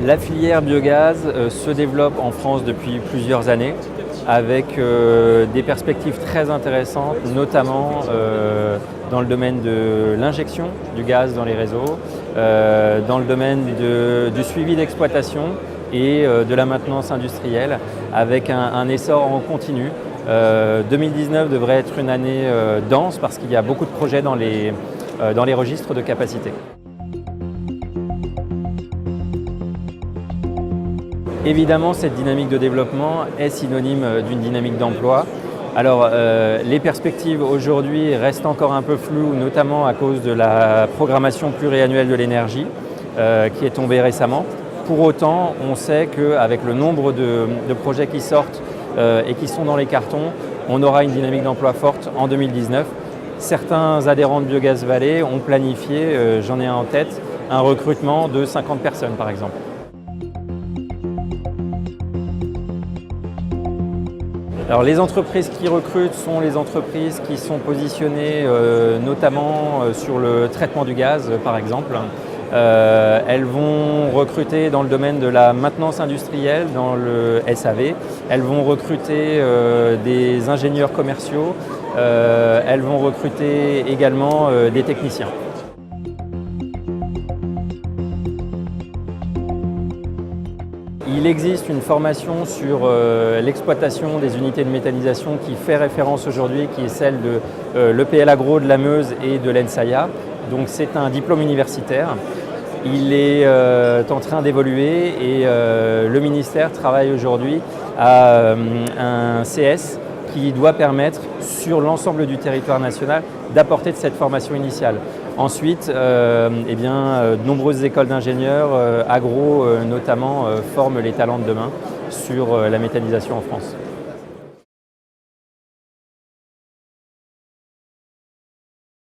La filière biogaz se développe en France depuis plusieurs années avec des perspectives très intéressantes, notamment dans le domaine de l'injection du gaz dans les réseaux, dans le domaine du suivi d'exploitation et de la maintenance industrielle avec un essor en continu. 2019 devrait être une année dense parce qu'il y a beaucoup de projets dans les registres de capacité. Évidemment, cette dynamique de développement est synonyme d'une dynamique d'emploi. Alors, les perspectives aujourd'hui restent encore un peu floues, notamment à cause de la programmation pluriannuelle de l'énergie qui est tombée récemment. Pour autant, on sait qu'avec le nombre de projets qui sortent et qui sont dans les cartons, on aura une dynamique d'emploi forte en 2019. Certains adhérents de Biogaz Vallée ont planifié, j'en ai un en tête, un recrutement de 50 personnes par exemple. Alors, les entreprises qui recrutent sont les entreprises qui sont positionnées notamment sur le traitement du gaz par exemple. Elles vont recruter dans le domaine de la maintenance industrielle, dans le SAV. Elles vont recruter des ingénieurs commerciaux. Elles vont recruter également des techniciens. Il existe une formation sur l'exploitation des unités de méthanisation qui fait référence aujourd'hui, qui est celle de l'EPL Agro de la Meuse et de l'ENSAIA. Donc c'est un diplôme universitaire. Il est en train d'évoluer et le ministère travaille aujourd'hui à un CS qui doit permettre sur l'ensemble du territoire national d'apporter de cette formation initiale. Ensuite, de nombreuses écoles d'ingénieurs agro notamment forment les talents de demain sur la méthanisation en France.